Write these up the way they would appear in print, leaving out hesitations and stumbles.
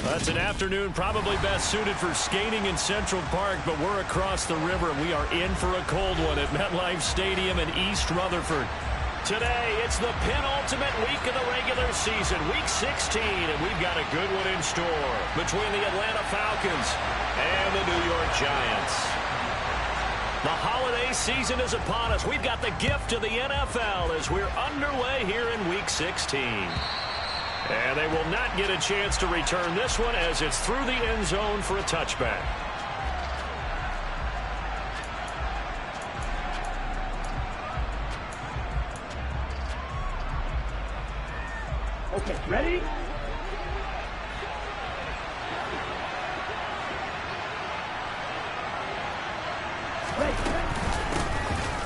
That's an afternoon probably best suited for skating in Central Park, but we're across the river. We are in for a cold one at MetLife Stadium in East Rutherford. Today, it's the penultimate week of the regular season, Week 16, and we've got a good one in store between the Atlanta Falcons and the New York Giants. The holiday season is upon us. We've got the gift of the NFL as we're underway here in Week 16. And they will not get a chance to return this one as it's through the end zone for a touchback. Okay, ready?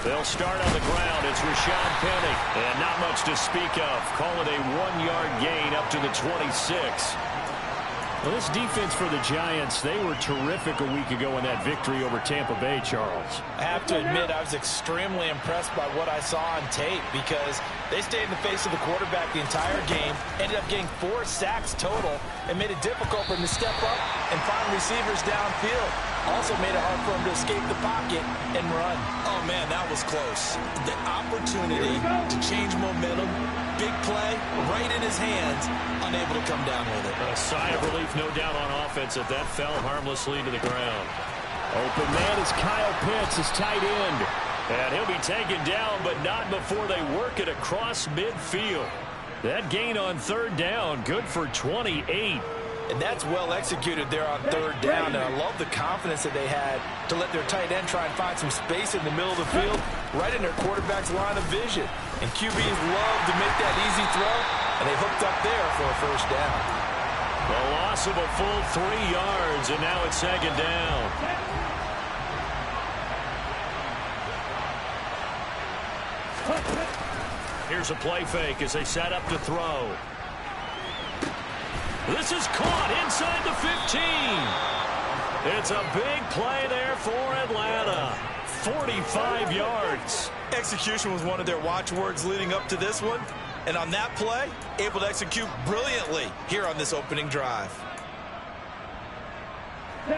They'll start on the ground. It's Rashad Penny. And not much to speak of. Call it a 1-yard gain up to the 26. Well, this defense for the Giants, they were terrific a week ago in that victory over Tampa Bay, Charles. I have to admit, I was extremely impressed by what I saw on tape because they stayed in the face of the quarterback the entire game, ended up getting 4 sacks total, and made it difficult for him to step up and find receivers downfield. Also made it hard for him to escape the pocket and run. Oh, man, that was close. The opportunity to change momentum, big play, right in his hands, unable to come down with it. A sigh of relief, no doubt, on offense that fell harmlessly to the ground. Open man is Kyle Pitts, his tight end. And he'll be taken down, but not before they work it across midfield. That gain on third down, good for 28. And that's well executed there on third down. And I love the confidence that they had to let their tight end try and find some space in the middle of the field, right in their quarterback's line of vision. And QBs love to make that easy throw, and they hooked up there for a first down. The loss of a full 3 yards, and now it's second down. Here's a play fake as they set up to throw. This is caught inside the 15. It's a big play there for Atlanta. 45 yards. Execution was one of their watchwords leading up to this one. And on that play, able to execute brilliantly here on this opening drive.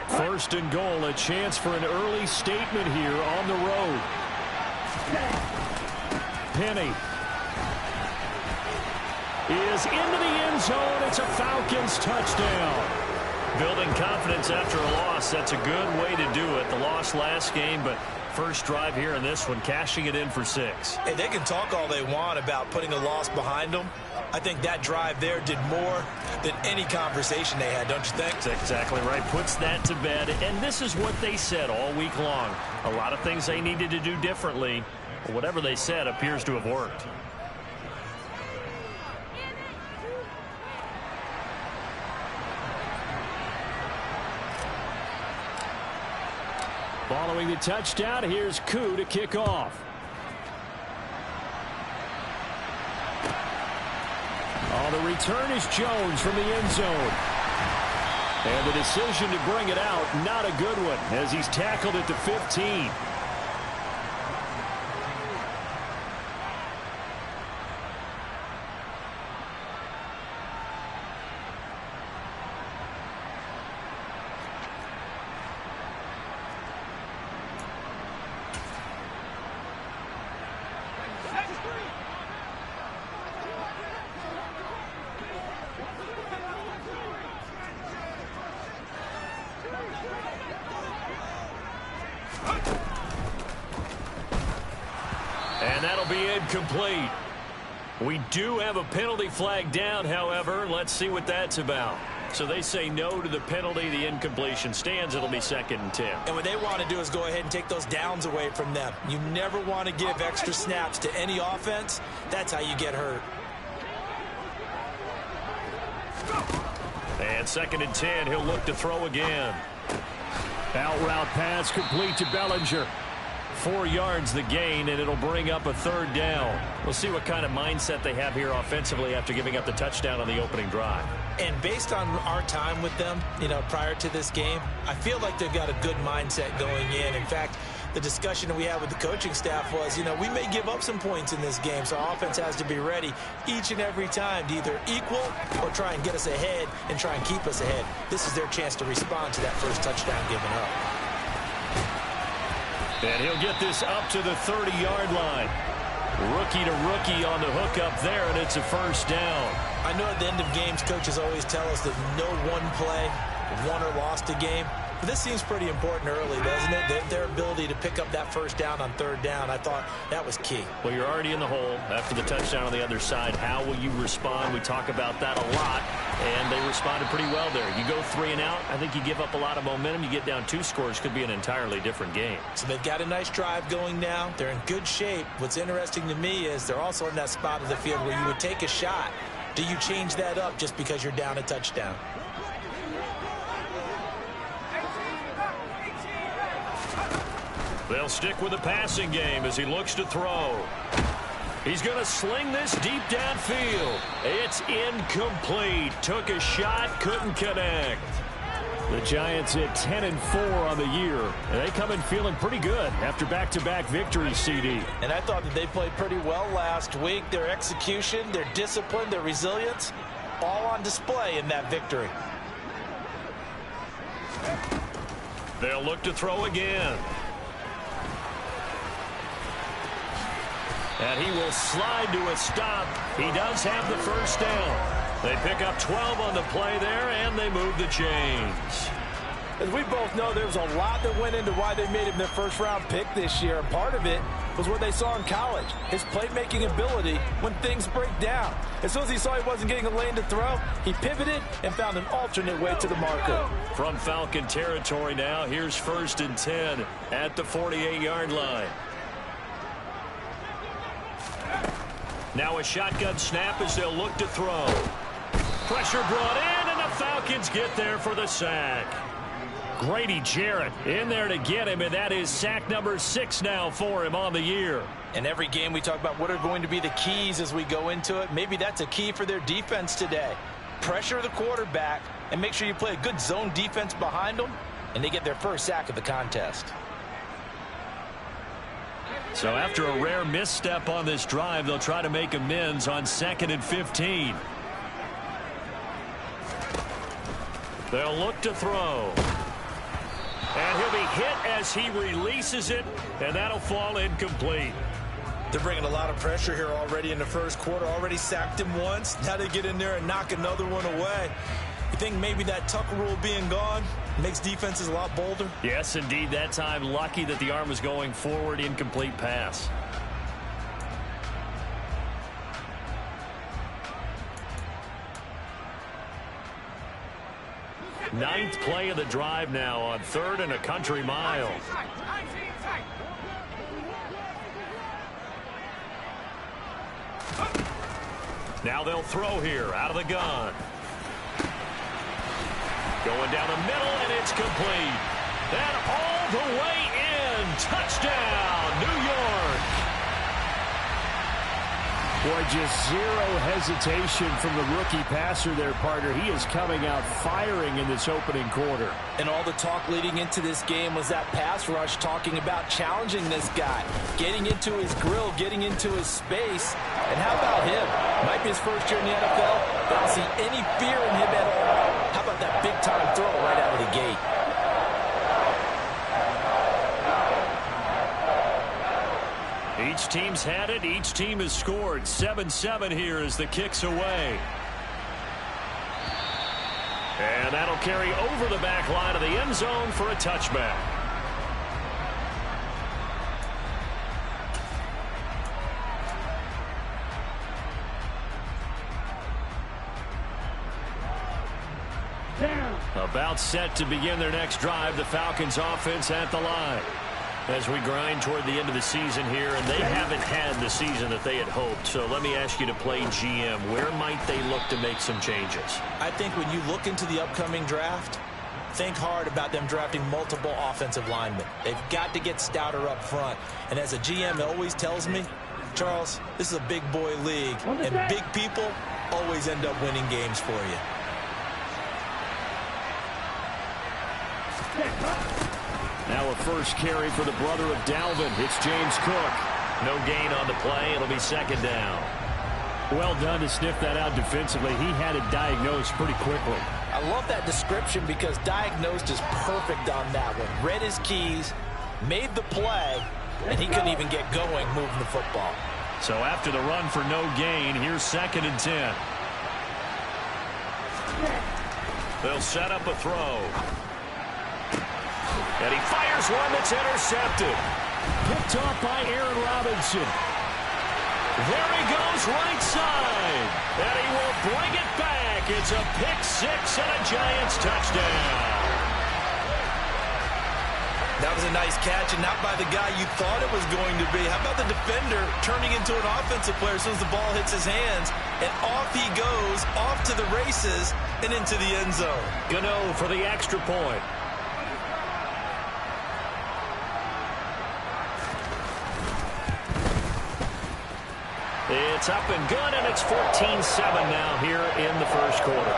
First and goal, a chance for an early statement here on the road. Penny is into the end zone. It's a Falcons touchdown. Building confidence after a loss, that's a good way to do it. The loss last game, but first drive here in this one, cashing it in for 6. Hey, they can talk all they want about putting a loss behind them. I think that drive there did more than any conversation they had, don't you think? That's exactly right. Puts that to bed. And this is what they said all week long. A lot of things they needed to do differently. But whatever they said appears to have worked. Following the touchdown, here's Koo to kick off. Oh, the return is Jones from the end zone. And the decision to bring it out, not a good one, as he's tackled at the 15. And that'll be incomplete. We do have a penalty flag down, however. Let's see what that's about. So they say no to the penalty. The incompletion stands. It'll be 2nd and 10. And what they want to do is go ahead and take those downs away from them. You never want to give extra snaps to any offense. That's how you get hurt. And 2nd and 10. He'll look to throw again. Out route pass complete to Bellinger. 4 yards the gain, and it'll bring up a 3rd down. We'll see what kind of mindset they have here offensively after giving up the touchdown on the opening drive. And based on our time with them, prior to this game, I feel like they've got a good mindset going in. In fact, the discussion that we had with the coaching staff was, you know, we may give up some points in this game, so our offense has to be ready each and every time to either equal or try and get us ahead and try and keep us ahead. This is their chance to respond to that first touchdown given up. And he'll get this up to the 30-yard line. Rookie to rookie on the hook up there, and it's a first down. I know at the end of games, coaches always tell us that no one play won or lost a game. But this seems pretty important early, doesn't it? Their ability to pick up that first down on third down, I thought that was key. Well, you're already in the hole after the touchdown on the other side. How will you respond? We talk about that a lot, and they responded pretty well there. You go 3 and out, I think you give up a lot of momentum. You get down 2 scores, could be an entirely different game. So they've got a nice drive going now. They're in good shape. What's interesting to me is they're also in that spot of the field where you would take a shot. Do you change that up just because you're down a touchdown? They'll stick with the passing game as he looks to throw. He's going to sling this deep downfield. It's incomplete. Took a shot, couldn't connect. The Giants at 10-4 on the year, and they come in feeling pretty good after back-to-back victories, CD. And I thought that they played pretty well last week. Their execution, their discipline, their resilience, all on display in that victory. They'll look to throw again. And he will slide to a stop. He does have the first down. They pick up 12 on the play there, and they move the chains. As we both know, there's a lot that went into why they made him their first-round pick this year. And part of it was what they saw in college, his playmaking ability when things break down. As soon as he saw he wasn't getting a lane to throw, he pivoted and found an alternate way to the marker. From Falcon territory now, here's 1st and 10 at the 48-yard line. Now a shotgun snap as they'll look to throw. Pressure brought in, and the Falcons get there for the sack. Grady Jarrett in there to get him, and that is sack number 6 now for him on the year. In every game we talk about what are going to be the keys as we go into it. Maybe that's a key for their defense today. Pressure the quarterback and make sure you play a good zone defense behind them, and they get their first sack of the contest. So after a rare misstep on this drive, they'll try to make amends on 2nd and 15. They'll look to throw. And he'll be hit as he releases it, and that'll fall incomplete. They're bringing a lot of pressure here already in the first quarter. Already sacked him once. Now they get in there and knock another one away. You think maybe that tuck rule being gone makes defenses a lot bolder? Yes, indeed. That time, lucky that the arm was going forward. Incomplete pass. Ninth play of the drive now on 3rd and a country mile. Now they'll throw here out of the gun. Going down the middle, and it's complete. And all the way in. Touchdown, New York. Boy, just zero hesitation from the rookie passer there, partner. He is coming out firing in this opening quarter. And all the talk leading into this game was that pass rush talking about challenging this guy, getting into his grill, getting into his space. And how about him? Might be his first year in the NFL, but I don't see any fear in him at all. How about that big-time throw right out of the gate? Each team's had it. Each team has scored. 7-7 here as the kick's away. And that'll carry over the back line of the end zone for a touchback. About set to begin their next drive. The Falcons offense at the line. As we grind toward the end of the season here, and they haven't had the season that they had hoped. So let me ask you to play GM. Where might they look to make some changes? I think when you look into the upcoming draft, think hard about them drafting multiple offensive linemen. They've got to get stouter up front. And as a GM, it always tells me, Charles, this is a big boy league, and big people always end up winning games for you. Now Now a first carry for the brother of Dalvin. It's James Cook. No gain on the play. It'll be second down. Well done to sniff that out defensively. He had it diagnosed pretty quickly. I love that description because diagnosed is perfect on that one. Read his keys, made the play, and he couldn't even get going moving the football. So after the run for no gain, here's 2nd and 10. They'll set up a throw. And he fires one that's intercepted. Picked off by Aaron Robinson. There he goes, right side. And he will bring it back. It's a pick six and a Giants touchdown. That was a nice catch, and not by the guy you thought it was going to be. How about the defender turning into an offensive player as soon as the ball hits his hands? And off he goes, off to the races, and into the end zone. Gano for the extra point. It's up and good, and it's 14-7 now here in the first quarter.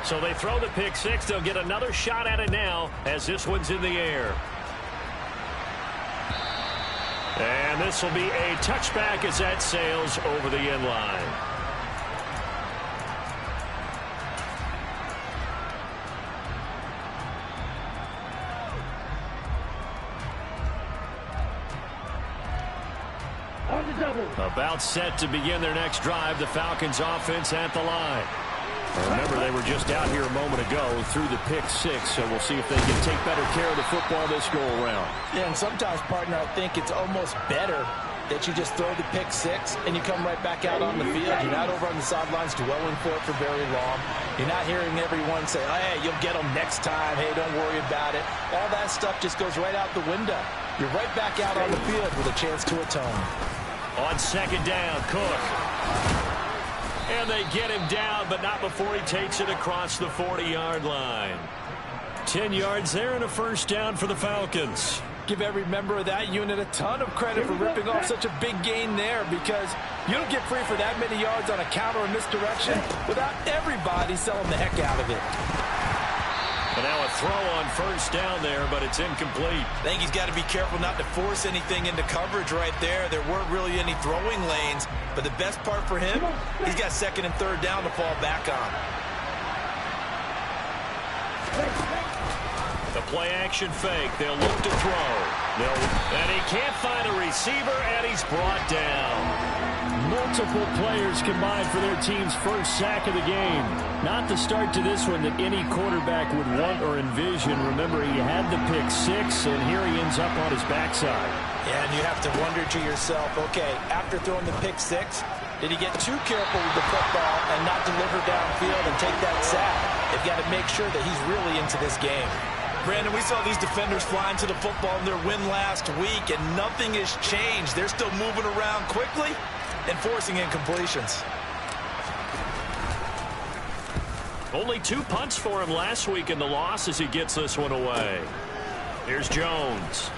So they throw the pick six. They'll get another shot at it now as this one's in the air. And this will be a touchback as that sails over the end line. About set to begin their next drive. The Falcons offense at the line. Remember, they were just out here a moment ago through the pick six, so we'll see if they can take better care of the football this go-around. Yeah, and sometimes, partner, I think it's almost better that you just throw the pick six and you come right back out on the field. You're not over on the sidelines dwelling for it for very long. You're not hearing everyone say, hey, you'll get them next time. Hey, don't worry about it. All that stuff just goes right out the window. You're right back out on the field with a chance to atone. On second down, Cook. And they get him down, but not before he takes it across the 40-yard line. 10 yards there and a first down for the Falcons. Give every member of that unit a ton of credit for ripping off such a big gain there, because you don't get free for that many yards on a counter or misdirection without everybody selling the heck out of it. And now a throw on first down there, but it's incomplete. I think he's got to be careful not to force anything into coverage right there. There weren't really any throwing lanes, but the best part for him, he's got second and third down to fall back on. The play-action fake. They'll look to throw. And he can't find a receiver, and he's brought down. Multiple players combined for their team's first sack of the game. Not the start to this one that any quarterback would want or envision. Remember, he had the pick six, and here he ends up on his backside. Yeah, and you have to wonder to yourself, okay, after throwing the pick six, did he get too careful with the football and not deliver downfield and take that sack? They've got to make sure that he's really into this game. Brandon, we saw these defenders flying to the football in their win last week, and nothing has changed. They're still moving around quickly and forcing incompletions. Only 2 punts for him last week in the loss as he gets this one away. Here's Jones.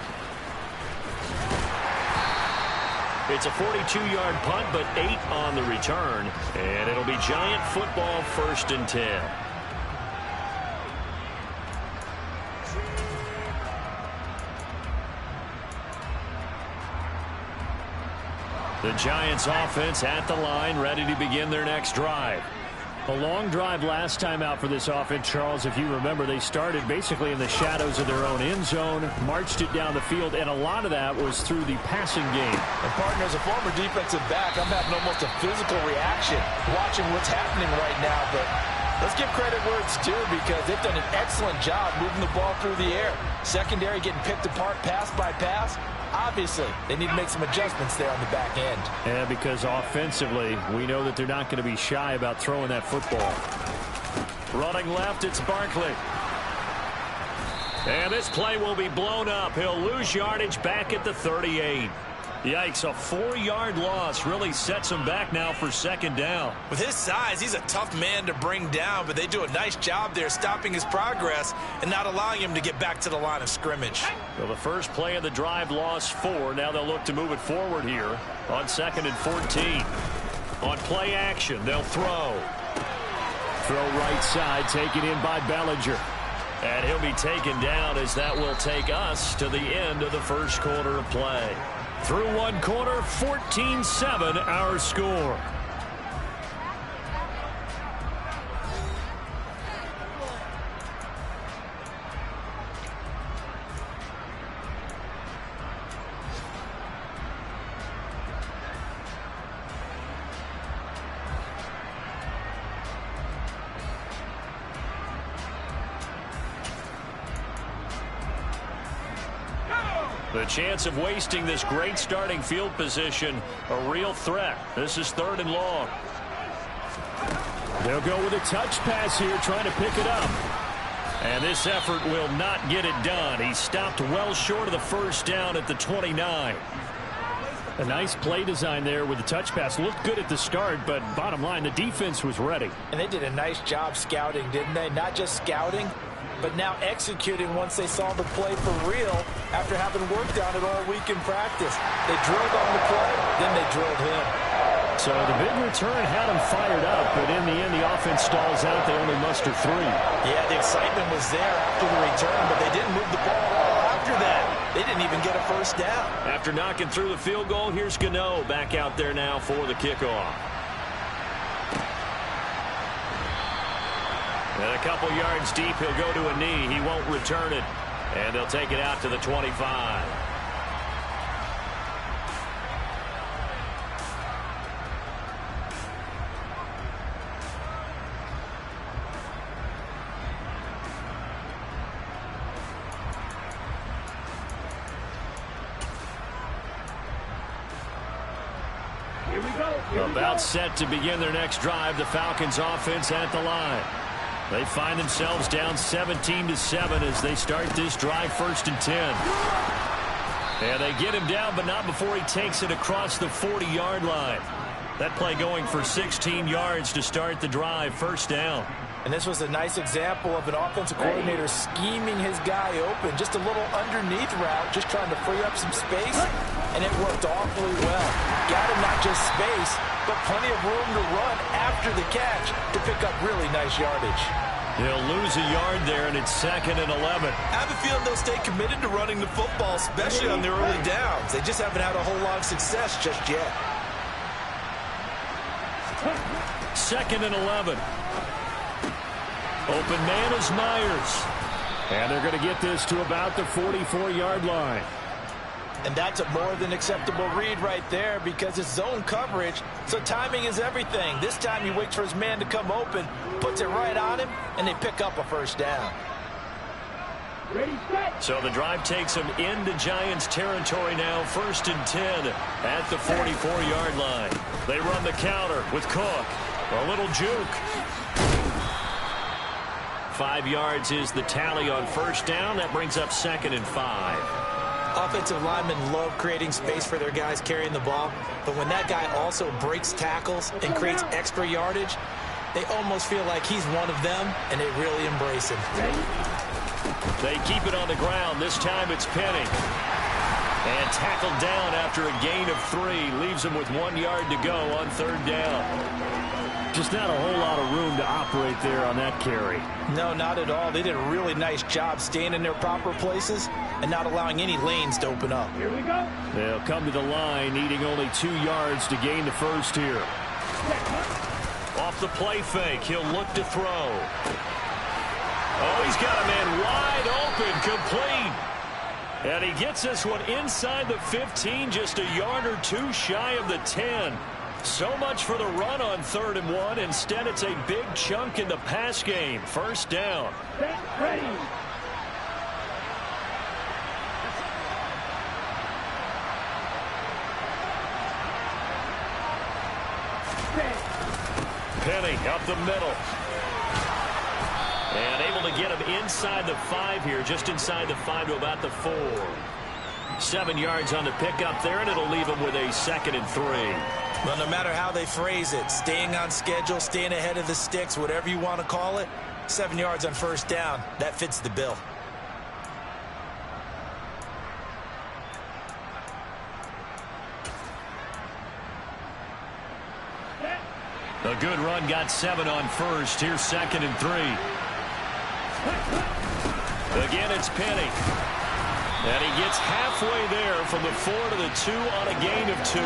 It's a 42-yard punt, but 8 on the return. And it'll be Giant football, 1st and 10. The Giants offense at the line, ready to begin their next drive. A long drive last time out for this offense, Charles. If you remember, they started basically in the shadows of their own end zone, marched it down the field, and a lot of that was through the passing game. And, partner, as a former defensive back, I'm having almost a physical reaction watching what's happening right now. But let's give credit where it's due, because they've done an excellent job moving the ball through the air. Secondary getting picked apart pass by pass. Obviously, they need to make some adjustments there on the back end. Yeah, because offensively, we know that they're not going to be shy about throwing that football. Running left, it's Barkley. And this play will be blown up. He'll lose yardage back at the 38. Yikes, a 4-yard loss really sets him back now for second down. With his size, he's a tough man to bring down, but they do a nice job there stopping his progress and not allowing him to get back to the line of scrimmage. Well, the first play of the drive lost 4. Now they'll look to move it forward here on 2nd and 14. On play action, they'll throw. Throw right side, taken in by Bellinger. And he'll be taken down as that will take us to the end of the first quarter of play. Through one quarter, 14-7 our score. The chance of wasting this great starting field position, a real threat. This is 3rd and long. They'll go with a touch pass here, trying to pick it up. And this effort will not get it done. He stopped well short of the first down at the 29. A nice play design there with the touch pass. Looked good at the start, but bottom line, the defense was ready. And they did a nice job scouting, didn't they? Not just scouting, but now executing once they saw the play for real after having worked on it all week in practice. They drilled on the play, then they drilled him. So the big return had him fired up, but in the end, the offense stalls out. They only muster 3. Yeah, the excitement was there after the return, but they didn't move the ball at all after that. They didn't even get a first down. After knocking through the field goal, here's Gano back out there now for the kickoff. And a couple yards deep, he'll go to a knee. He won't return it. And they'll take it out to the 25. Here we go. About set to begin their next drive. The Falcons offense at the line. They find themselves down 17-7 as they start this drive, 1st and 10. And they get him down, but not before he takes it across the 40-yard line. That play going for 16 yards to start the drive, 1st down. And this was a nice example of an offensive coordinator scheming his guy open. Just a little underneath route, just trying to free up some space, and it worked awfully well. Got him not just space, but plenty of room to run after the catch to pick up really nice yardage. He'll lose a yard there, and it's 2nd and 11. I have a feeling they'll stay committed to running the football, especially on their early downs. They just haven't had a whole lot of success just yet. 2nd and 11. Open man is Myers. And they're going to get this to about the 44-yard line. And that's a more than acceptable read right there because it's zone coverage, so timing is everything. This time he waits for his man to come open, puts it right on him, and they pick up a first down. Ready, set. So the drive takes him into Giants territory now, 1st and 10 at the 44-yard line. They run the counter with Cook. A little juke. 5 yards is the tally on 1st down. That brings up 2nd and 5. Offensive linemen love creating space for their guys carrying the ball, but when that guy also breaks tackles and creates extra yardage, they almost feel like he's one of them, and they really embrace him. They keep it on the ground. This time it's Penny. And tackled down after a gain of 3. Leaves him with 1 yard to go on 3rd down. Just not a whole lot of room to operate there on that carry. No, not at all. They did a really nice job staying in their proper places and not allowing any lanes to open up. Here we go. They'll come to the line, needing only 2 yards to gain the first here. Off the play fake, he'll look to throw. Oh, he's got a man wide open, complete. And he gets this one inside the 15, just a yard or 2 shy of the 10. So much for the run on 3rd and 1. Instead, it's a big chunk in the pass game. 1st down. Set, ready. Penny up the middle. And able to get him inside the 5 here, just inside the 5 to about the 4. 7 yards on the pickup there, and it'll leave them with a 2nd and 3. Well, no matter how they phrase it, staying on schedule, staying ahead of the sticks, whatever you want to call it, 7 yards on first down, that fits the bill. A good run got 7 on first. Here's 2nd and 3. Again, it's Penny. And he gets halfway there from the 4 to the 2 on a gain of 2.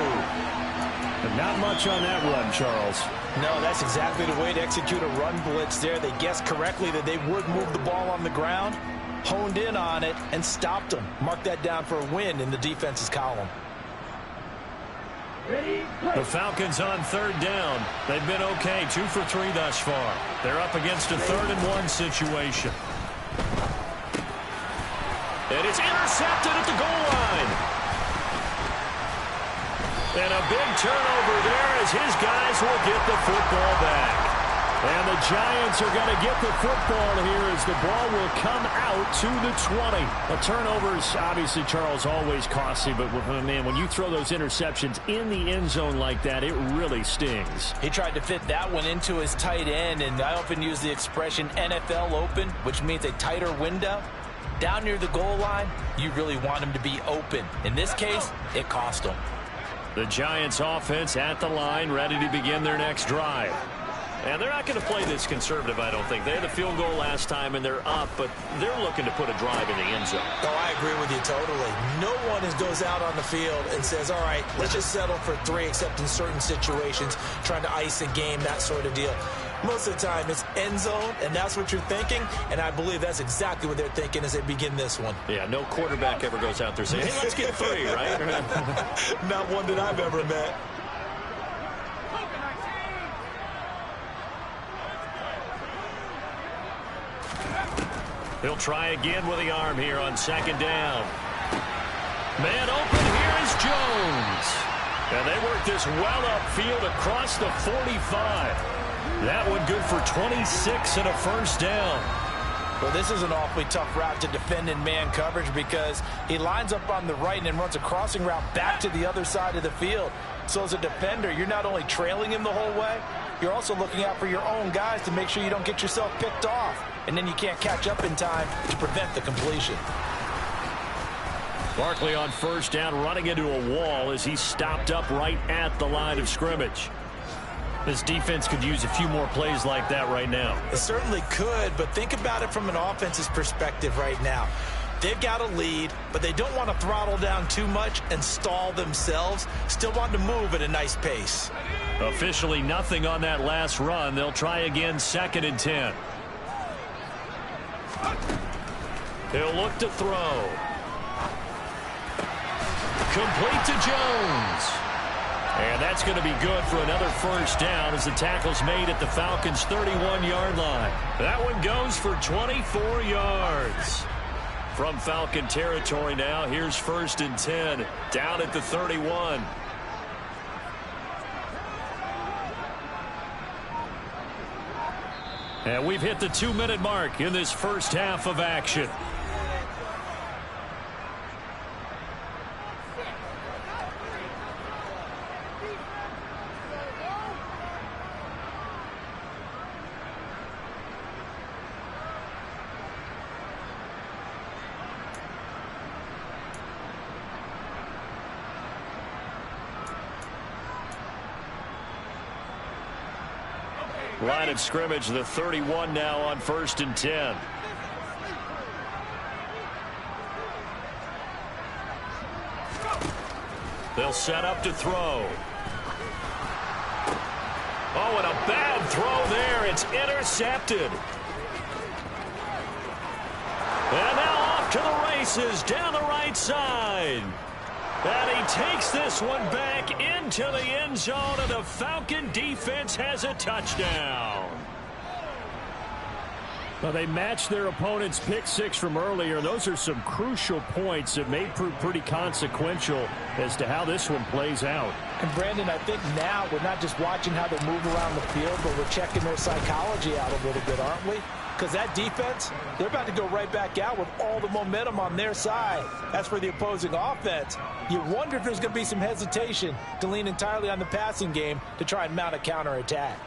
But not much on that run, Charles. No, that's exactly the way to execute a run blitz there. They guessed correctly that they would move the ball on the ground, honed in on it, and stopped them. Mark that down for a win in the defense's column. The Falcons on 3rd down. They've been okay, 2 for 3 thus far. They're up against a 3rd and 1 situation. And it's intercepted at the goal line. And a big turnover there as his guys will get the football back. And the Giants are going to get the football here as the ball will come out to the 20. A turnover's obviously, Charles, always costly, but man, when you throw those interceptions in the end zone like that, it really stings. He tried to fit that one into his tight end, and I often use the expression NFL open, which means a tighter window. Down near the goal line, you really want him to be open. In this case, it cost him. The Giants offense at the line, ready to begin their next drive. And they're not going to play this conservative, I don't think. They had the field goal last time, and they're up, but they're looking to put a drive in the end zone. Oh, I agree with you totally. No one goes out on the field and says, all right, let's just settle for 3, except in certain situations, trying to ice a game, that sort of deal. Most of the time, it's end zone, and that's what you're thinking, and I believe that's exactly what they're thinking as they begin this one. Yeah, no quarterback ever goes out there saying, hey, let's get 3, right? Not one that I've ever met. He'll try again with the arm here on 2nd down. Man open, here is Jones. And they work this well upfield across the 45. That one good for 26 and a first down. Well, this is an awfully tough route to defend in man coverage because he lines up on the right and then runs a crossing route back to the other side of the field. So as a defender, you're not only trailing him the whole way, you're also looking out for your own guys to make sure you don't get yourself picked off. And then you can't catch up in time to prevent the completion. Barkley on first down, running into a wall as he's stopped up right at the line of scrimmage. This defense could use a few more plays like that right now. It certainly could, but think about it from an offense's perspective right now. They've got a lead, but they don't want to throttle down too much and stall themselves. Still want to move at a nice pace. Officially nothing on that last run. They'll try again, 2nd and 10. He'll look to throw. Complete to Jones. And that's going to be good for another first down as the tackle's made at the Falcons' 31-yard line. That one goes for 24 yards. From Falcon territory now, here's 1st and 10, down at the 31. And we've hit the 2-minute mark in this first half of action. Line of scrimmage, the 31 now on 1st and 10. They'll set up to throw. Oh, and a bad throw there. It's intercepted. And now off to the races down the right side. And he takes this one back into the end zone, and the Falcon defense has a touchdown. Well, they matched their opponent's pick 6 from earlier. Those are some crucial points that may prove pretty consequential as to how this one plays out. And, Brandon, I think now we're not just watching how they move around the field, but we're checking their psychology out a little bit, aren't we? because that defense, they're about to go right back out with all the momentum on their side. As for the opposing offense, you wonder if there's going to be some hesitation to lean entirely on the passing game to try and mount a counterattack.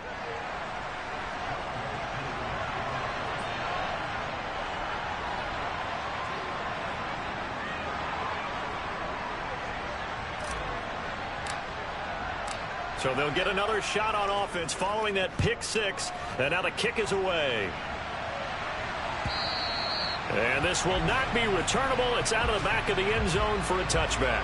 So they'll get another shot on offense following that pick six. And now the kick is away. And this will not be returnable. It's out of the back of the end zone for a touchback.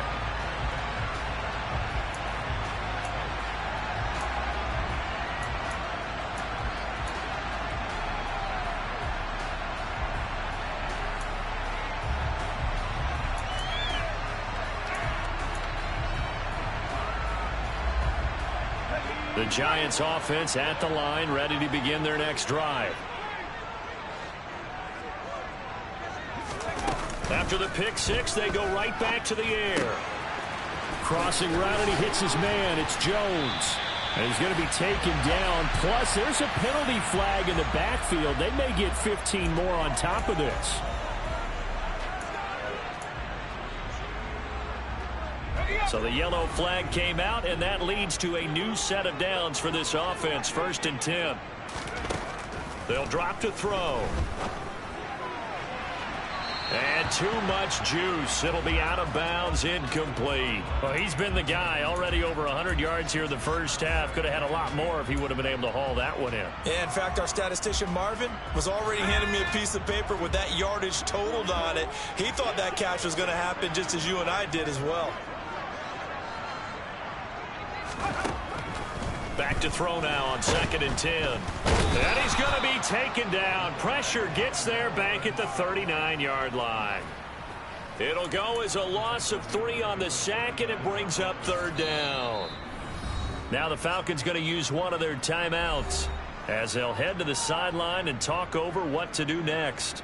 The Giants offense at the line, ready to begin their next drive. After the pick six, they go right back to the air. Crossing route, and he hits his man. It's Jones. And he's going to be taken down. Plus, there's a penalty flag in the backfield. They may get 15 more on top of this. So the yellow flag came out, and that leads to a new set of downs for this offense. 1st and 10. They'll drop to throw. And too much juice. It'll be out of bounds, incomplete. Well, he's been the guy. Already over 100 yards here in the first half. Could have had a lot more if he would have been able to haul that one in. Yeah, in fact, our statistician Marvin was already handing me a piece of paper with that yardage totaled on it. He thought that catch was going to happen just as you and I did as well. Back to throw now on 2nd and 10. And he's going to be taken down. Pressure gets there back at the 39-yard line. It'll go as a loss of 3 on the sack, and it brings up 3rd down. Now the Falcons going to use one of their timeouts as they'll head to the sideline and talk over what to do next.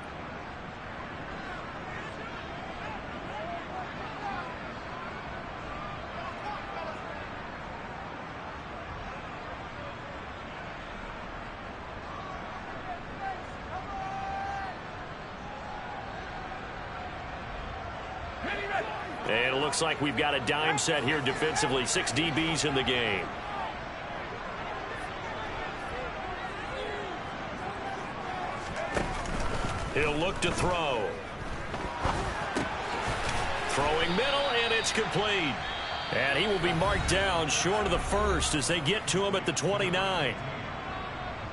And it looks like we've got a dime set here defensively. 6 DBs in the game. He'll look to throw. Throwing middle, and it's complete. And he will be marked down short of the first as they get to him at the 29.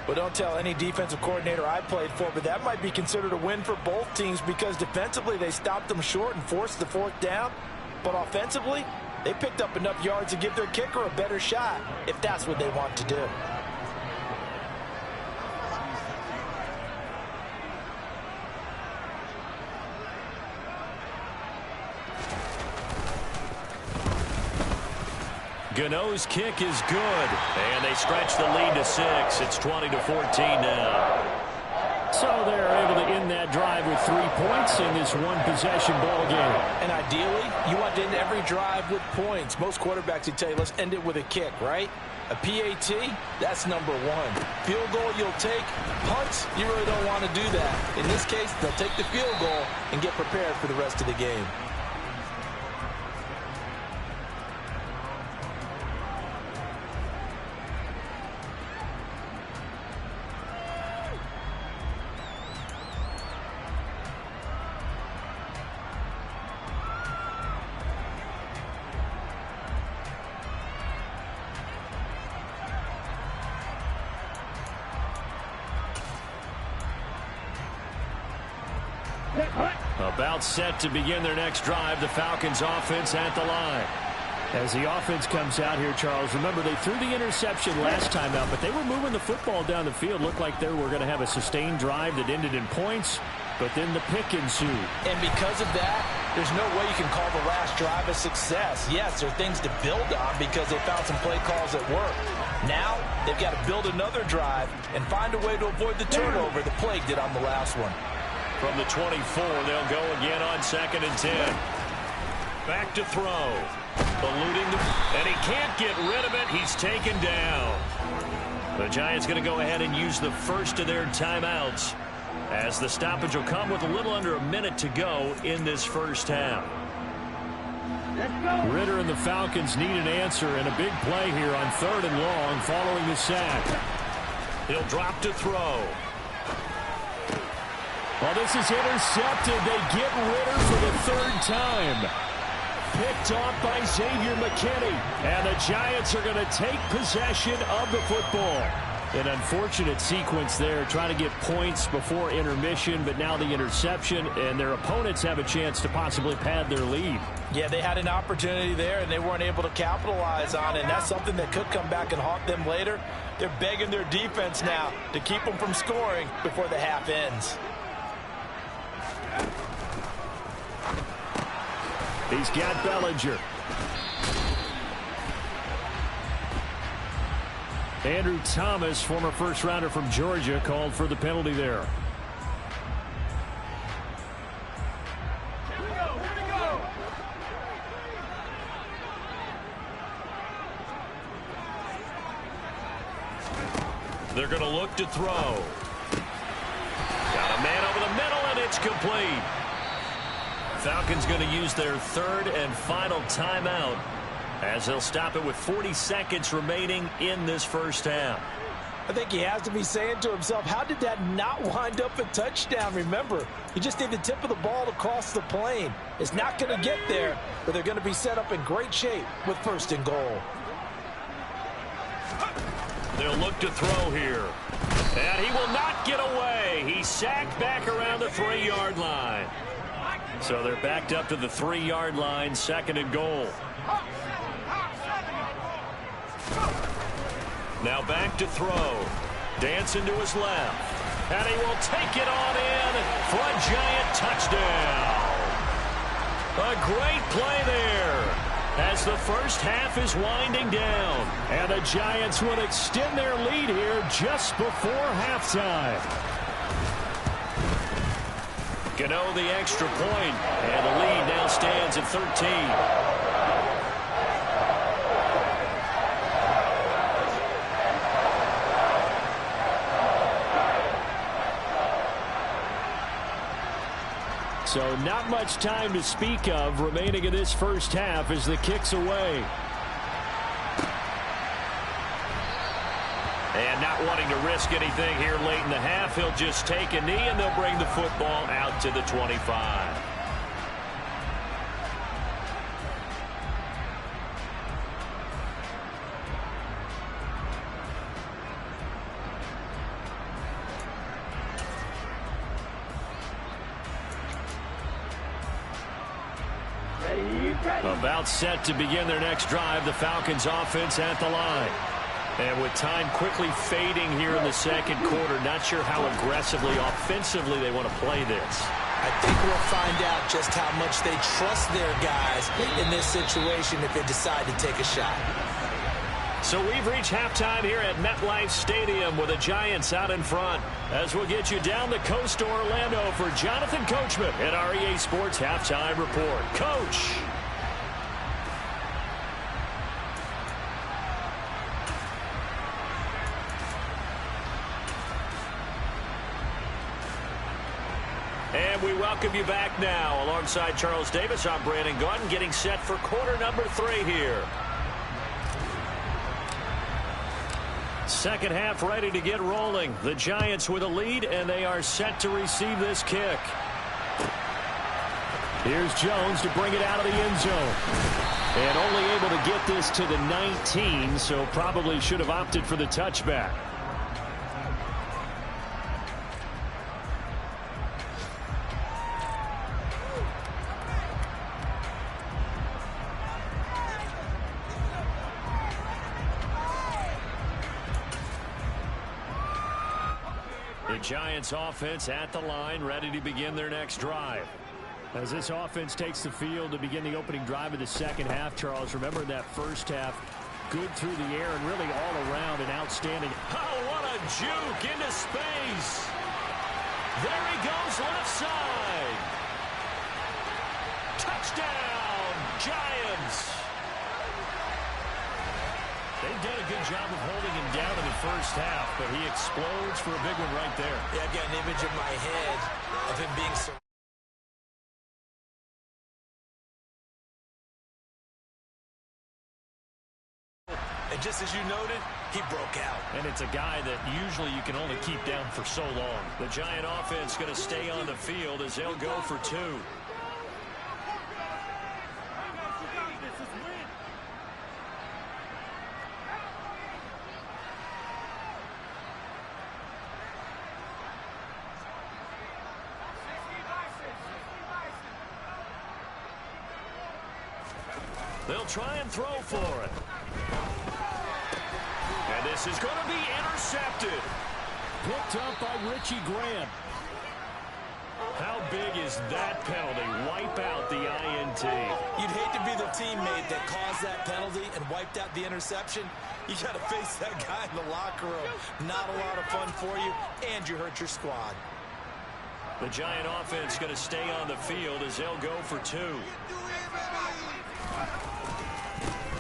Well, don't tell any defensive coordinator I played for, but that might be considered a win for both teams because defensively they stopped them short and forced the 4th down. But offensively, they picked up enough yards to give their kicker a better shot if that's what they want to do. Gano's kick is good, and they stretch the lead to 6. It's 20-14 now. So they're able to end that drive with 3 points in this one-possession ball game. And ideally, you want to end every drive with points. Most quarterbacks would tell you, let's end it with a kick, right? A PAT, that's number 1. Field goal you'll take. Punts, you really don't want to do that. In this case, they'll take the field goal and get prepared for the rest of the game. About set to begin their next drive. The Falcons offense at the line. As the offense comes out here, Charles, remember they threw the interception last time out, but they were moving the football down the field. Looked like they were going to have a sustained drive that ended in points, but then the pick ensued. And because of that, there's no way you can call the last drive a success. Yes, there are things to build on because they found some play calls that work. Now, they've got to build another drive and find a way to avoid the turnover the plague did on the last one. From the 24, they'll go again on 2nd and 10. Back to throw. Eluding the... And he can't get rid of it. He's taken down. The Giants going to go ahead and use the first of their timeouts as the stoppage will come with a little under a minute to go in this first half. Ritter and the Falcons need an answer, and a big play here on 3rd and long following the sack. He'll drop to throw. Well, this is intercepted. They get Ritter for the 3rd time. Picked off by Xavier McKinney. And the Giants are going to take possession of the football. An unfortunate sequence there, trying to get points before intermission, but now the interception, and their opponents have a chance to possibly pad their lead. Yeah, they had an opportunity there, and they weren't able to capitalize on it, and that's something that could come back and haunt them later. They're begging their defense now to keep them from scoring before the half ends. He's got Bellinger. Andrew Thomas, former first-rounder from Georgia, called for the penalty there. They're going to look to throw. Got a man over the middle, and it's complete. Falcons going to use their 3rd and final timeout, as they'll stop it with 40 seconds remaining in this first half. I think he has to be saying to himself, how did that not wind up a touchdown? Remember, you just need the tip of the ball to cross the plane. It's not going to get there, but they're going to be set up in great shape with 1st and goal. They'll look to throw here. And he will not get away. He's sacked back around the 3-yard line. So they're backed up to the 3-yard line, 2nd and goal. Now back to throw. Dancing to his left. And he will take it on in for a Giant touchdown. A great play there as the first half is winding down. And the Giants will extend their lead here just before halftime. Gano the extra point, and the lead now stands at 13. So not much time to speak of remaining in this first half as the kick's away. And not wanting to risk anything here late in the half, he'll just take a knee, and they'll bring the football out to the 25. About set to begin their next drive, the Falcons offense at the line. And with time quickly fading here in the second quarter, not sure how aggressively, offensively they want to play this. I think we'll find out just how much they trust their guys in this situation if they decide to take a shot. So we've reached halftime here at MetLife Stadium with the Giants out in front. As we'll get you down the coast to Orlando for Jonathan Coachman at our EA Sports Halftime Report. Coach. And we welcome you back now. Alongside Charles Davis, I'm Brandon Gaudin, getting set for quarter number 3 here. Second half ready to get rolling. The Giants with a lead, and they are set to receive this kick. Here's Jones to bring it out of the end zone. And only able to get this to the 19, so probably should have opted for the touchback. The Giants offense at the line, ready to begin their next drive. As this offense takes the field to begin the opening drive of the second half, Charles, remember that first half, good through the air and really all around an outstanding. Oh, what a juke into space. There he goes left side. Touchdown, Giants. They've done a good job of holding him down in the first half, but he explodes for a big one right there. Yeah, I've got an image in my head of him being so. And just as you noted, he broke out. And it's a guy that usually you can only keep down for so long. The Giant offense going to stay on the field as they'll go for two. They'll try and throw for it. And this is going to be intercepted. Picked up by Richie Grant. How big is that penalty? Wipe out the INT. You'd hate to be the teammate that caused that penalty and wiped out the interception. You got to face that guy in the locker room. Not a lot of fun for you, and you hurt your squad. The Giant offense going to stay on the field as they'll go for two.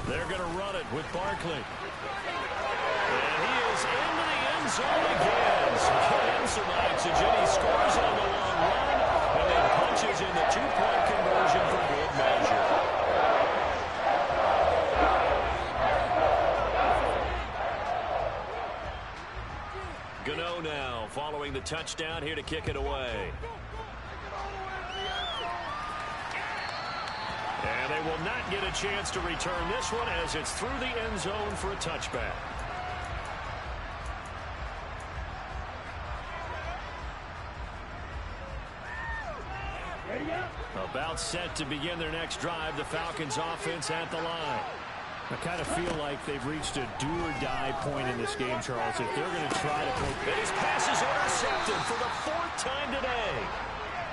They're going to run it with Barkley. And he is into the end zone again. So give him some oxygen. He scores on the long run and then punches in the two-point conversion for good measure. Gano now following the touchdown here to kick it away. And they will not get a chance to return this one as it's through the end zone for a touchback. About set to begin their next drive, the Falcons offense at the line. I kind of feel like they've reached a do-or-die point in this game, Charles. If they're going to try to put... And his pass is intercepted for the fourth time today.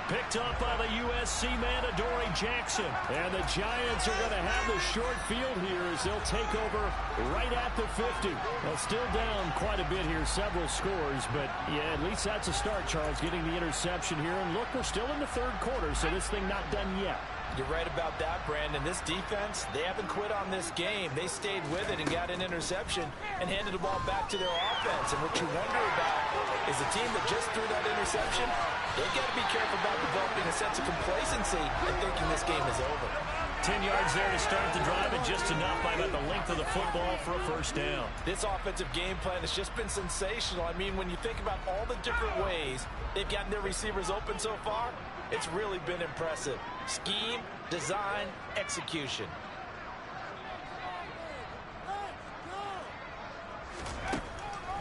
Picked up by the USC man, Adoree Jackson. And the Giants are going to have the short field here as they'll take over right at the 50. Well, still down quite a bit here, several scores. But, yeah, at least that's a start, Charles, getting the interception here. And, look, we're still in the third quarter, so this thing not done yet. You're right about that, Brandon. This defense, they haven't quit on this game. They stayed with it and got an interception and handed the ball back to their offense. And what you wonder about is the team that just threw that interception, they've got to be careful about developing a sense of complacency and thinking this game is over. 10 yards there to start the drive and just enough by about the length of the football for a first down. This offensive game plan has just been sensational. I mean, when you think about all the different ways they've gotten their receivers open so far, it's really been impressive. Scheme, design, execution.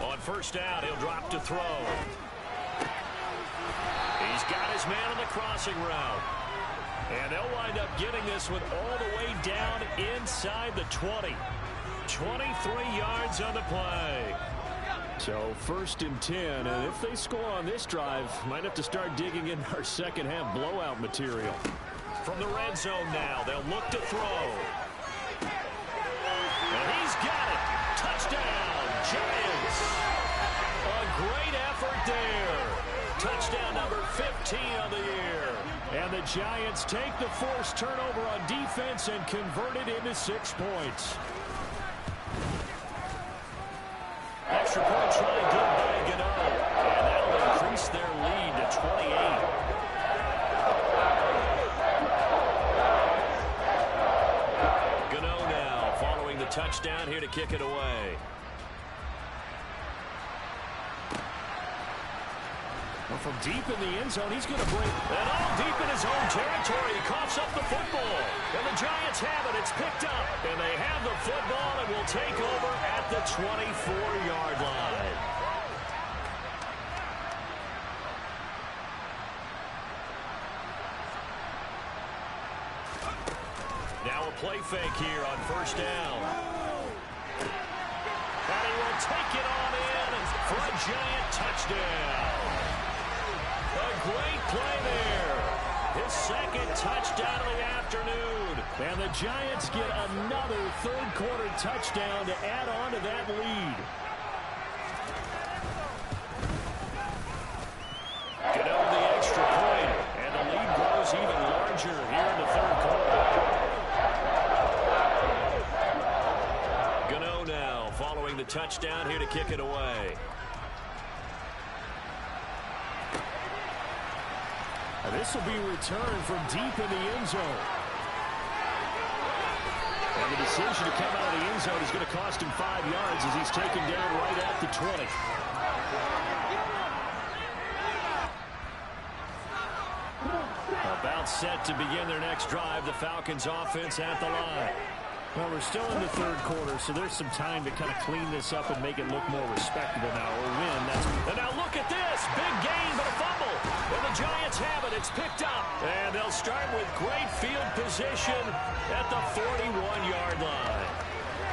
On first down, he'll drop to throw. He's got his man on the crossing route. And they'll wind up getting this one all the way down inside the 20. 23 yards on the play. So first and 10, and if they score on this drive, might have to start digging in our second half blowout material. From the red zone now, they'll look to throw. And he's got it. Touchdown, Giants. A great effort there. Touchdown number 15 of the year. And the Giants take the forced turnover on defense and convert it into 6 points. Extra point try good by Gano. And that'll increase their lead to 28. Gano now following the touchdown here to kick it away. Well, from deep in the end zone, he's going to bring... And all deep in his own territory, he coughs up the football. And the Giants have it. It's picked up. And they have the football and will take over at the 24-yard line. Now a play fake here on first down. And he will take it on in for a Giant touchdown. A great play there. His second touchdown of the afternoon. And the Giants get another third-quarter touchdown to add on to that lead. Get out the extra point, and the lead grows even larger here in the third quarter. Gano now touchdown here to kick it away. And this will be returned from deep in the end zone. And the decision to come out of the end zone is going to cost him 5 yards as he's taken down right at the 20. About set to begin their next drive. The Falcons offense at the line. Well, we're still in the third quarter, so there's some time to kind of clean this up and make it look more respectable now, or win. And now look at this. Big gain, but a fumble. And the Giants have it. It's picked up. And they'll start with great field position at the 41-yard line.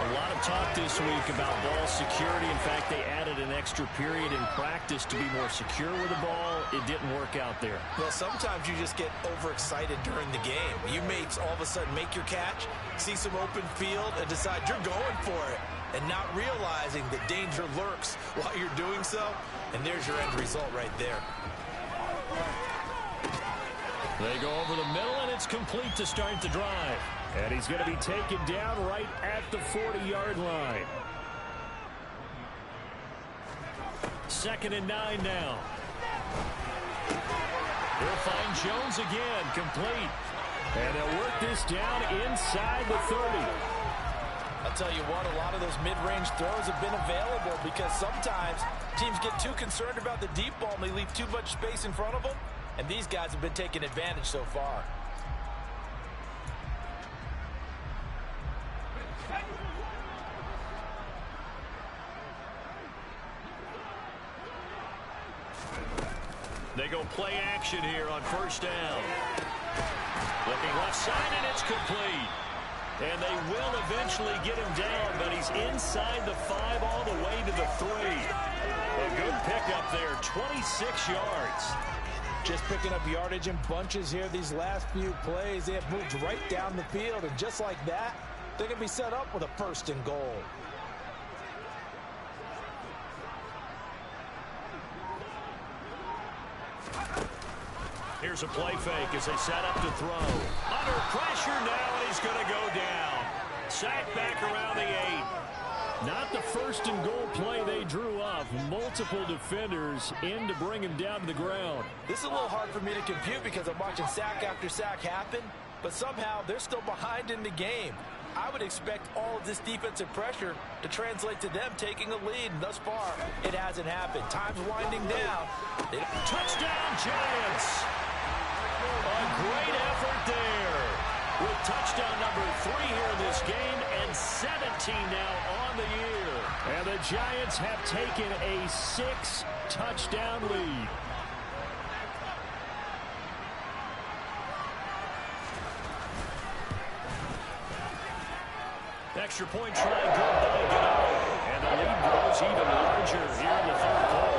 A lot of talk this week about ball security. In fact, they added an extra period in practice to be more secure with the ball. It didn't work out there. Well, sometimes you just get overexcited during the game. You may all of a sudden make your catch, see some open field, and decide you're going for it, and not realizing that danger lurks while you're doing so. And there's your end result right there. They go over the middle, and it's complete to start the drive. And he's going to be taken down right at the 40-yard line. 2nd and 9 now. He'll find Jones again, complete. And they'll work this down inside the 30. I'll tell you what, a lot of those mid-range throws have been available because sometimes teams get too concerned about the deep ball and they leave too much space in front of them. And these guys have been taking advantage so far. They go play action here on first down. Looking left side, and it's complete. And they will eventually get him down, but he's inside the 5 all the way to the 3. A good pickup there, 26 yards. Just picking up yardage in bunches here these last few plays. They have moved right down the field, and just like that, they're going to be set up with a 1st and goal. Here's a play fake as they set up to throw. Under pressure now, and he's going to go down. Sacked back around the 8. Not the 1st and goal play they drew up. Multiple defenders in to bring him down to the ground. This is a little hard for me to compute because I'm watching sack after sack happen, but somehow they're still behind in the game. I would expect all of this defensive pressure to translate to them taking a lead, and thus far, it hasn't happened. Time's winding down. Touchdown, Giants! A great effort there. With touchdown number 3 here in this game and 17 now on the year. And the Giants have taken a 6-touchdown lead. Extra point try good by Gano. And the lead grows even larger here in the third quarter.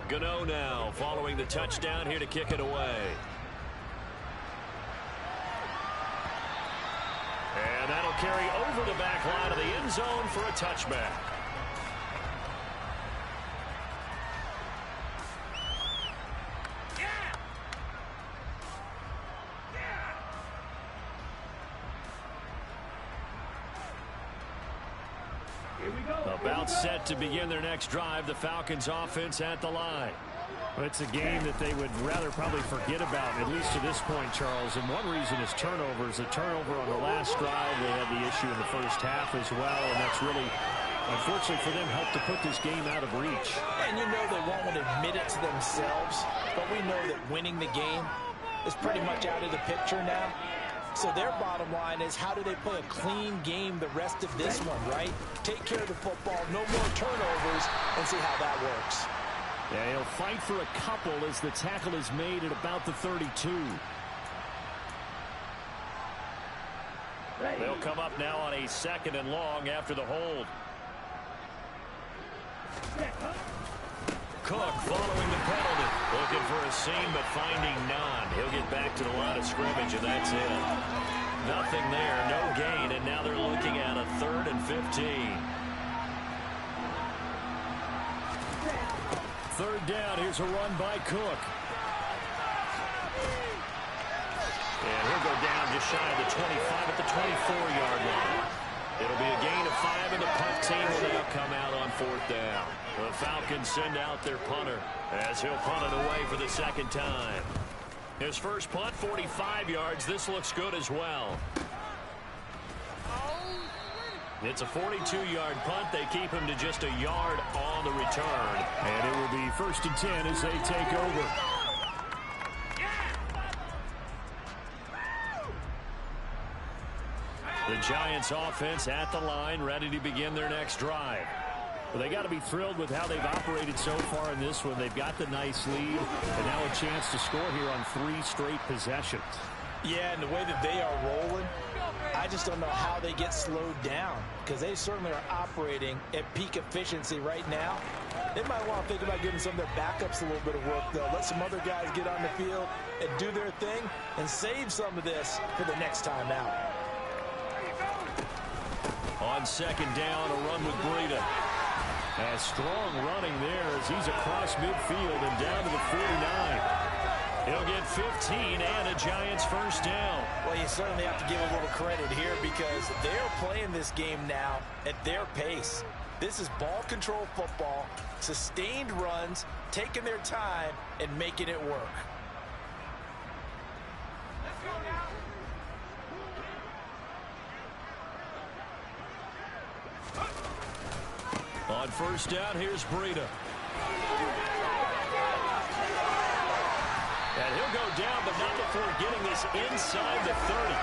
Gano now following the touchdown here to kick it away. And that'll carry over the back line of the end zone for a touchback. About set to begin their next drive. The Falcons offense at the line. Well, it's a game that they would rather probably forget about, at least to this point, Charles. And one reason is turnovers. A turnover on the last drive. They had the issue in the first half as well. And that's really, unfortunately for them, helped to put this game out of reach. And you know they won't admit it to themselves. But we know that winning the game is pretty much out of the picture now. So their bottom line is, how do they play a clean game the rest of this one, right? Take care of the football, no more turnovers, and see how that works. Yeah, he'll fight for a couple as the tackle is made at about the 32. They'll come up now on a 2nd and long after the hold. Cook following the penalty. Looking for a seam, but finding none. He'll get back to the line of scrimmage, and that's it. Nothing there, no gain, and now they're looking at a 3rd and 15. third down. Here's a run by Cook. And he'll go down just shy of the 25 at the 24-yard line. It'll be a gain of 5, and the punt team will now come out on fourth down. The Falcons send out their punter as he'll punt it away for the second time. His first punt, 45 yards. This looks good as well. It's a 42-yard punt. They keep him to just a yard on the return. And it will be 1st and 10 as they take over. The Giants offense at the line, ready to begin their next drive. Well, they got to be thrilled with how they've operated so far in this one. They've got the nice lead, and now a chance to score here on 3 straight possessions. Yeah, and the way that they are rolling, I just don't know how they get slowed down, because they certainly are operating at peak efficiency right now. They might want to think about giving some of their backups a little bit of work, though. Let some other guys get on the field and do their thing and save some of this for the next time out. On second down, a run with Breida. A strong running there as he's across midfield and down to the 49. He'll get 15 and a Giants first down. Well, you certainly have to give a little credit here because they're playing this game now at their pace. This is ball control football, sustained runs, taking their time, and making it work. On first down, here's Breida. And he'll go down, but not before getting this inside the 30.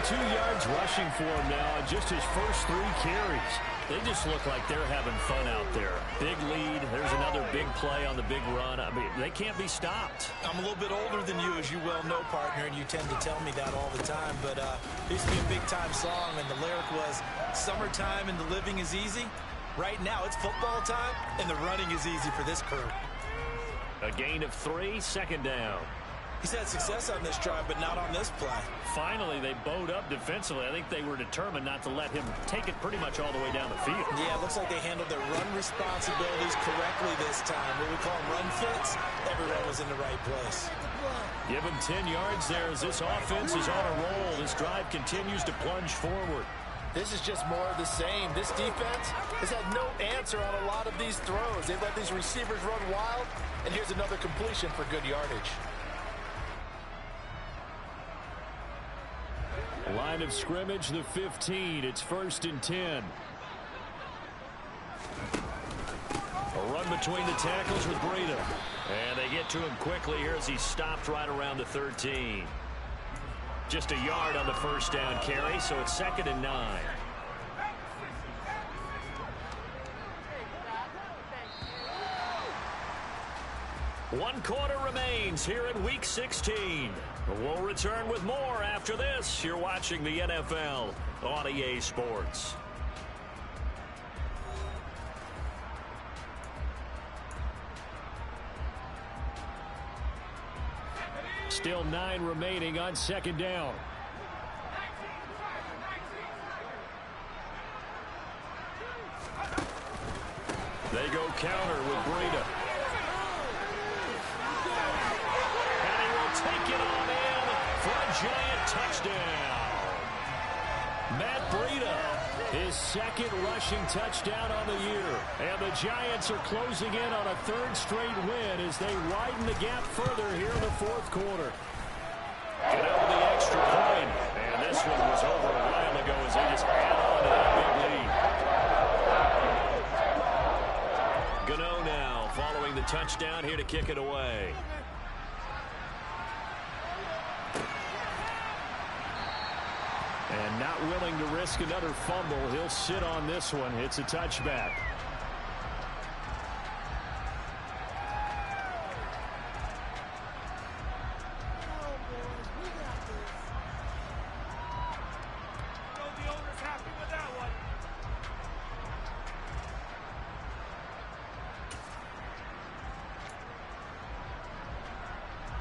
42 yards rushing for him now on just his first 3 carries. They just look like they're having fun out there. Big lead. There's another big play on the big run. I mean, they can't be stopped. I'm a little bit older than you, as you well know, partner, and you tend to tell me that all the time. But it used to be a big-time song, and the lyric was, "Summertime and the living is easy." Right now, it's football time, and the running is easy for this crew. A gain of 3, second down. He's had success on this drive, but not on this play. Finally, they bowed up defensively. I think they were determined not to let him take it pretty much all the way down the field. Yeah, it looks like they handled their run responsibilities correctly this time. What we call them run fits, everyone was in the right place. Give him 10 yards there as this offense is on a roll. This drive continues to plunge forward. This is just more of the same. This defense has had no answer on a lot of these throws. They've let these receivers run wild, and here's another completion for good yardage. Line of scrimmage, the 15. It's 1st and 10. A run between the tackles with Breida. And they get to him quickly here as he stopped right around the 13. Just a yard on the first down carry, so it's 2nd and 9. One quarter remains here in Week 16. We'll return with more after this. You're watching the NFL on EA Sports. Still 9 remaining on second down. They go counter with Breida. And he will take it on in for a Giant touchdown. Matt Breida, his 2nd rushing touchdown on the year. And the Giants are closing in on a 3rd straight win as they widen the gap further here in the 4th quarter. Get out the extra point. And this one was over a while ago as they just add on to that big lead. Gano now following the touchdown here to kick it away. And not willing to risk another fumble. He'll sit on this one. It's a touchback.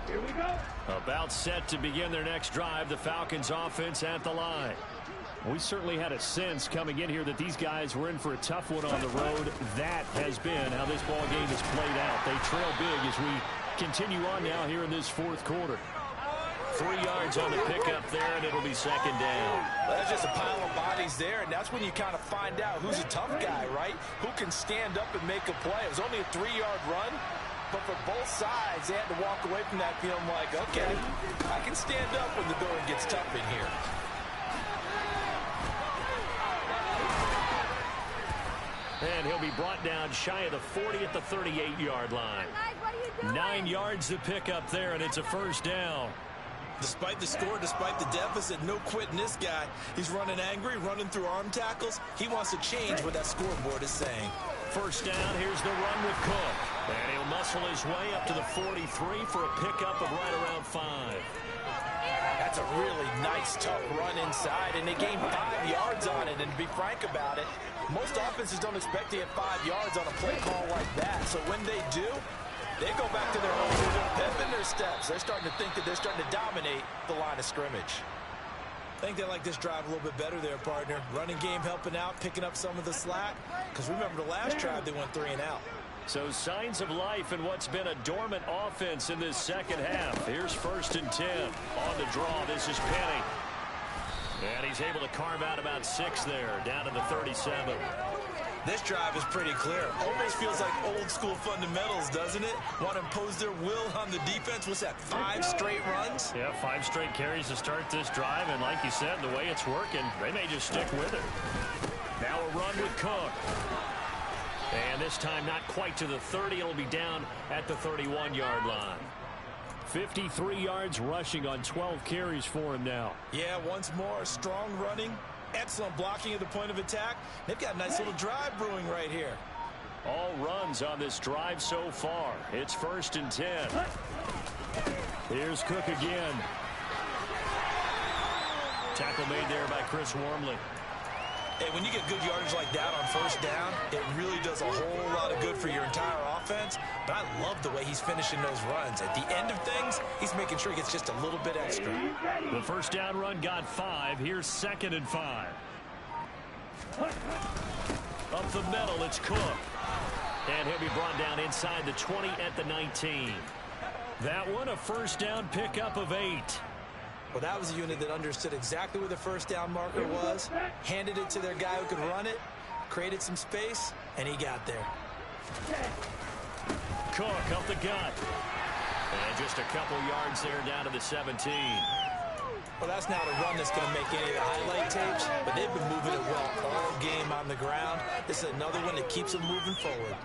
Here we go. About set to begin their next drive. The Falcons offense at the line. We certainly had a sense coming in here that these guys were in for a tough one on the road. That has been how this ball game has played out. They trail big as we continue on now here in this fourth quarter. 3 yards on the pickup there, and it'll be second down. Well, that's just a pile of bodies there, and that's when you kind of find out who's a tough guy, right? Who can stand up and make a play. It was only a 3-yard run, but for both sides, they had to walk away from that feeling like, okay, I can stand up when the going gets tough in here. And he'll be brought down shy of the 40 at the 38-yard line. 9 yards to pick up there, and it's a first down. Despite the score, despite the deficit, no quitting this guy. He's running angry, running through arm tackles. He wants to change what that scoreboard is saying. First down, here's the run with Cook. And he'll muscle his way up to the 43 for a pickup of right around 5. That's a really nice, tough run inside, and they gained 5 yards on it. And to be frank about it, most offenses don't expect to get 5 yards on a play call like that. So when they do, they go back to their own pep in their steps. They're starting to think that they're starting to dominate the line of scrimmage. I think they like this drive a little bit better there, partner. Running game helping out, picking up some of the slack. Because remember, the last drive, they went 3 and out. So signs of life in what's been a dormant offense in this second half. Here's 1st and 10. On the draw, this is Penny. And he's able to carve out about 6 there, down to the 37. This drive is pretty clear. Almost feels like old school fundamentals, doesn't it? Want to impose their will on the defense. What's that, 5 straight runs? Yeah, 5 straight carries to start this drive. And like you said, the way it's working, they may just stick with it. Now a run with Cook. And this time not quite to the 30. It'll be down at the 31-yard line. 53 yards rushing on 12 carries for him now. Yeah, once more, strong running. Excellent blocking at the point of attack. They've got a nice little drive brewing right here. All runs on this drive so far. It's 1st and 10. Here's Cook again. Tackle made there by Chris Wormley. Hey, when you get good yardage like that on 1st down, it really does a whole lot of good for your entire offense. But I love the way he's finishing those runs. At the end of things, he's making sure he gets just a little bit extra. The 1st down run got 5. Here's 2nd and 5. Up the middle, it's Cook. And he'll be brought down inside the 20 at the 19. That one, a 1st down pickup of 8. Well, that was a unit that understood exactly where the 1st down marker was, handed it to their guy who could run it, created some space, and he got there. Cook up the gut. And just a couple yards there down to the 17. Well, that's not a run that's going to make any of the highlight tapes, but they've been moving it well all game on the ground. This is another one that keeps them moving forward.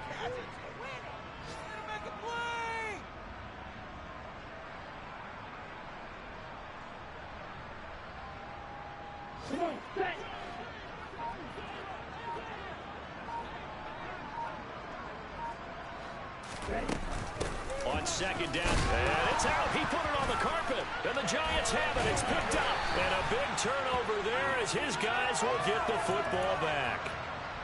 On 2nd down, and it's out. He put it on the carpet, and the Giants have it. It's picked up, and a big turnover there as his guys will get the football back.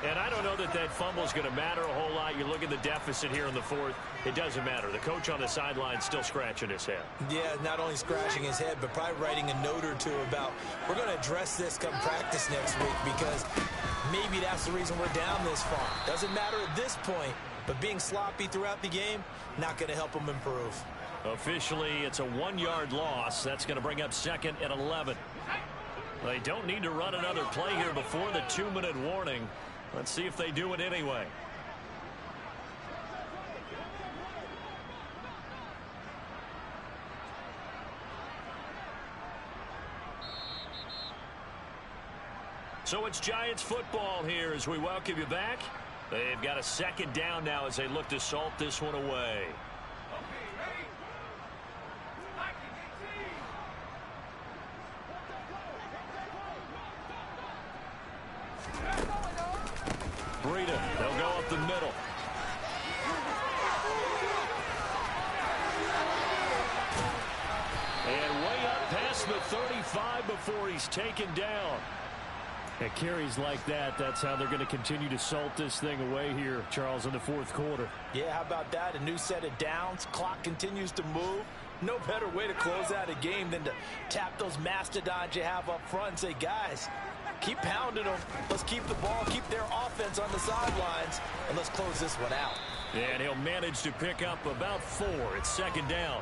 And I don't know that that fumble is going to matter a whole lot. You look at the deficit here in the 4th. It doesn't matter. The coach on the sideline still scratching his head. Yeah, not only scratching his head, but probably writing a note or two about, we're going to address this come practice next week because maybe that's the reason we're down this far. Doesn't matter at this point, but being sloppy throughout the game, not going to help them improve. Officially, it's a 1-yard loss. That's going to bring up 2nd and 11. They don't need to run another play here before the 2-minute warning. Let's see if they do it anyway. So it's Giants football here as we welcome you back. They've got a 2nd down now as they look to salt this one away. Breida, they'll go up the middle. And way up past the 35 before he's taken down. At carries like that, that's how they're going to continue to salt this thing away here, Charles, in the 4th quarter. Yeah, how about that? A new set of downs. Clock continues to move. No better way to close out a game than to tap those mastodons you have up front and say, guys, Keep pounding them. Let's keep the ball, keep their offense on the sidelines, and let's close this one out. And he'll manage to pick up about 4. It's second down.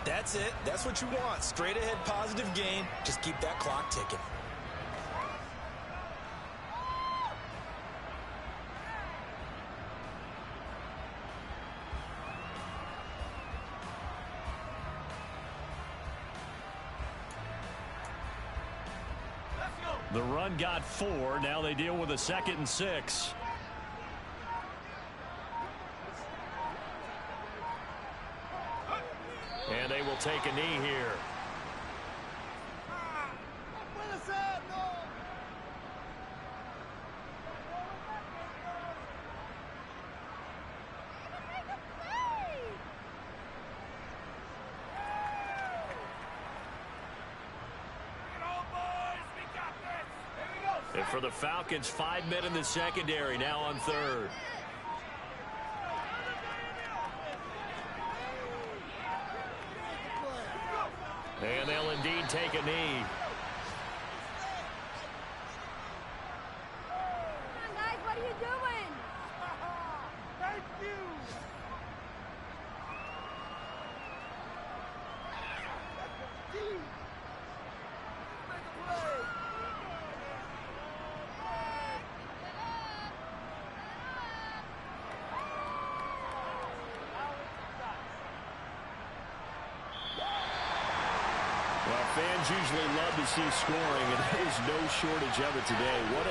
That's it. That's what you want. Straight ahead positive game. Just keep that clock ticking. The run got 4. Now they deal with a 2nd and 6. And they will take a knee here. And for the Falcons, 5 men in the secondary, now on 3rd. And they'll indeed take a knee. Come on, guys, what are you doing? Thank you. Well, fans usually love to see scoring, and there's no shortage of it today. What